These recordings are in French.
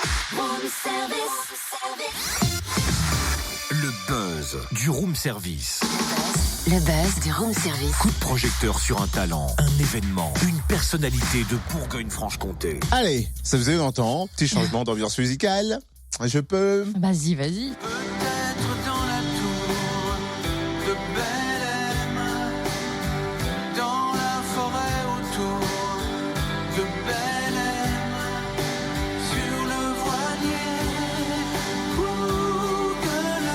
Room service. Le buzz du room service. Le buzz du room service. Coup de projecteur sur un talent, un événement, une personnalité de Bourgogne-Franche-Comté. Allez, ça faisait longtemps, petit changement d'ambiance musicale. Je peux... Vas-y. Peut-être dans la tour de Belém, dans la forêt autour de Belém, sur le voilier, où que le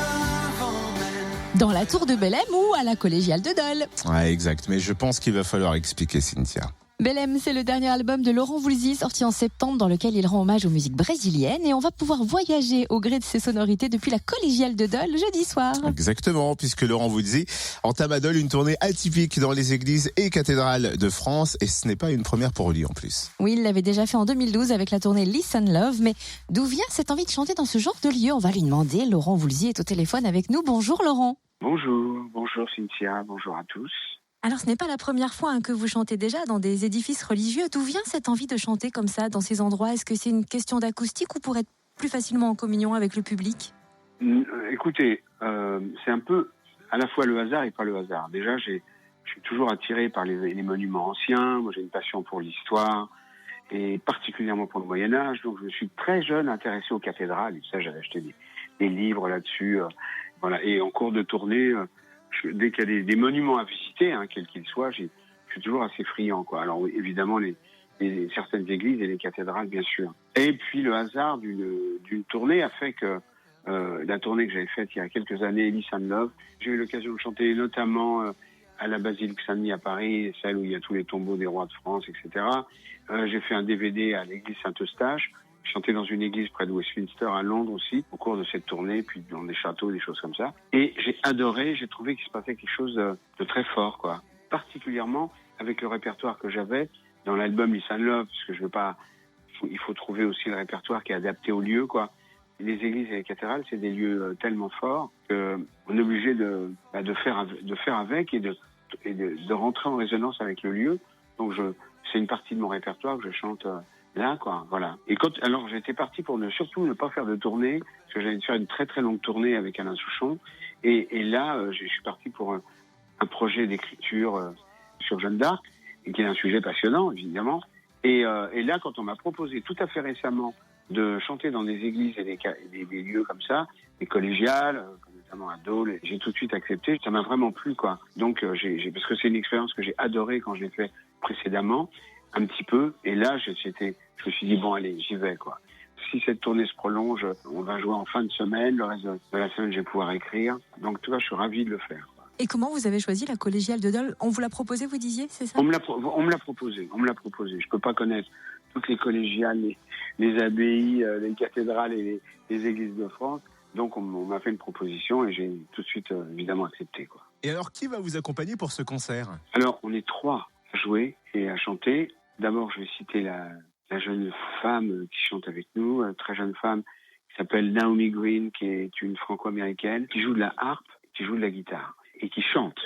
vent mène. Dans la tour de Belém ou à la collégiale de Dole. Ouais, exact, mais je pense qu'il va falloir expliquer, Cynthia. Belém, c'est le dernier album de Laurent Voulzy, sorti en septembre, dans lequel il rend hommage aux musiques brésiliennes. Et on va pouvoir voyager au gré de ses sonorités depuis la collégiale de Dole jeudi soir. Exactement, puisque Laurent Voulzy entame à Dole une tournée atypique dans les églises et cathédrales de France. Et ce n'est pas une première pour lui en plus. Oui, il l'avait déjà fait en 2012 avec la tournée Listen Love. Mais d'où vient cette envie de chanter dans ce genre de lieu? On va lui demander. Laurent Voulzy est au téléphone avec nous. Bonjour Laurent. Bonjour Cynthia, bonjour à tous. Alors ce n'est pas la première fois que vous chantez déjà dans des édifices religieux. D'où vient cette envie de chanter comme ça dans ces endroits? Est-ce que c'est une question d'acoustique ou pour être plus facilement en communion avec le public? Écoutez, c'est un peu à la fois le hasard et pas le hasard. Déjà, je suis toujours attiré par les monuments anciens. Moi, j'ai une passion pour l'histoire et particulièrement pour le Moyen-Âge. Donc, je me suis très jeune intéressé aux cathédrales. Et ça, j'avais acheté des livres là-dessus. Voilà. Et en cours de tournée, dès qu'il y a des monuments à visiter, quels qu'ils soient, je suis toujours assez friand, quoi. Alors évidemment, certaines églises et les cathédrales, bien sûr. Et puis le hasard d'une tournée a fait que la tournée que j'avais faite il y a quelques années, Listen Love, j'ai eu l'occasion de chanter notamment à la basilique Saint-Denis à Paris, celle où il y a tous les tombeaux des rois de France, etc. J'ai fait un DVD à l'église Saint-Eustache. J'ai chanté dans une église près de Westminster à Londres aussi, au cours de cette tournée, puis dans des châteaux, des choses comme ça. Et j'ai adoré, j'ai trouvé qu'il se passait quelque chose de très fort, quoi. Particulièrement avec le répertoire que j'avais dans l'album Listen Love, parce que je veux pas, il faut trouver aussi le répertoire qui est adapté au lieu, quoi. Les églises et les cathédrales, c'est des lieux tellement forts qu'on est obligé de faire avec et de rentrer en résonance avec le lieu. Donc c'est une partie de mon répertoire que je chante là, quoi, voilà. Et alors j'étais parti pour surtout ne pas faire de tournée, parce que j'allais faire une très très longue tournée avec Alain Souchon. Et là, je suis parti pour un projet d'écriture sur Jeanne d'Arc, et qui est un sujet passionnant, évidemment. Et là, quand on m'a proposé tout à fait récemment de chanter dans des églises et des lieux comme ça, des collégiales, notamment à Dole, j'ai tout de suite accepté. Ça m'a vraiment plu, quoi. Donc, parce que c'est une expérience que j'ai adorée quand je l'ai fait précédemment, un petit peu. Et là, je me suis dit, bon, allez, j'y vais, quoi. Si cette tournée se prolonge, on va jouer en fin de semaine. Le reste de la semaine, je vais pouvoir écrire. Donc, tu vois, je suis ravi de le faire, quoi. Et comment vous avez choisi la collégiale de Dole? On vous l'a proposé, vous disiez, c'est ça? On me l'a proposé. Je peux pas connaître toutes les collégiales, les abbayes, les cathédrales et les églises de France. Donc, on m'a fait une proposition et j'ai tout de suite, évidemment, accepté, quoi. Et alors, qui va vous accompagner pour ce concert? Alors, on est 3 à jouer et à chanter. D'abord, je vais citer la jeune femme qui chante avec nous, très jeune femme, qui s'appelle Naomi Green, qui est une franco-américaine, qui joue de la harpe, qui joue de la guitare et qui chante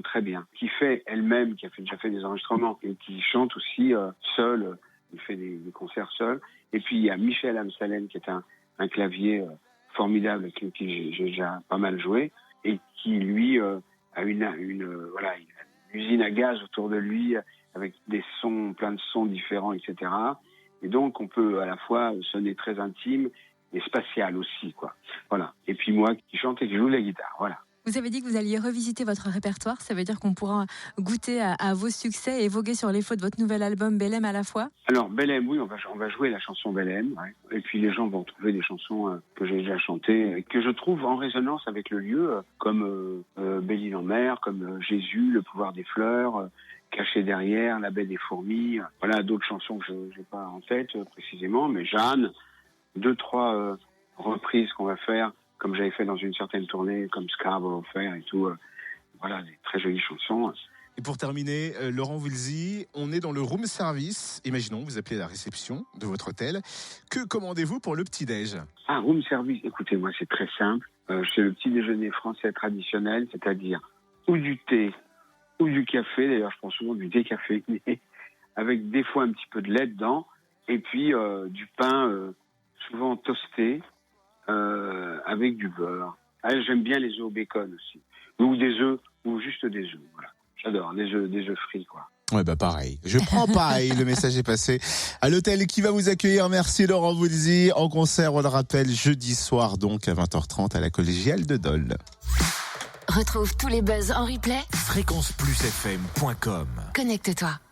très bien, qui fait elle-même, qui a déjà fait des enregistrements et qui chante aussi seule, il fait des concerts seul. Et puis il y a Michel Amsalen, qui est un clavier formidable, avec qui j'ai déjà pas mal joué, et qui lui a une usine à gaz autour de lui, avec des sons, plein de sons différents, etc. Et donc on peut à la fois sonner très intime et spatial aussi, quoi. Voilà. Et puis moi qui chante et qui joue de la guitare, voilà. Vous avez dit que vous alliez revisiter votre répertoire. Ça veut dire qu'on pourra goûter à vos succès et voguer sur les flots de votre nouvel album Belém à la fois? Alors Belém, oui, on va jouer la chanson Belém. Ouais. Et puis les gens vont trouver des chansons que j'ai déjà chantées, et que je trouve en résonance avec le lieu, comme Belle-Île en mer, comme Jésus, Le pouvoir des fleurs, Caché derrière, La baie des fourmis. Voilà, d'autres chansons que je n'ai pas en tête précisément, mais Jeanne, 2-3 reprises qu'on va faire, comme j'avais fait dans une certaine tournée, comme Scarborough Fair et tout. Voilà, des très jolies chansons. Et pour terminer, Laurent Voulzy, on est dans le room service. Imaginons, vous appelez la réception de votre hôtel. Que commandez-vous pour le petit-déj? Room service, écoutez, moi c'est très simple. C'est le petit déjeuner français traditionnel, c'est-à-dire ou du thé ou du café. D'ailleurs, je prends souvent du décaféiné, avec des fois un petit peu de lait dedans. Et puis du pain, toastés avec du beurre. Ah, j'aime bien les œufs au bacon aussi. Ou des œufs, ou juste des œufs. Voilà. J'adore des œufs frits, quoi. Ouais, bah pareil. Je prends pareil. Le message est passé à l'hôtel qui va vous accueillir. Merci Laurent Voulzy. En concert, on le rappelle, jeudi soir donc à 20h30 à la Collégiale de Dole. Retrouve tous les buzz en replay. fréquenceplusfm.com. Connecte-toi.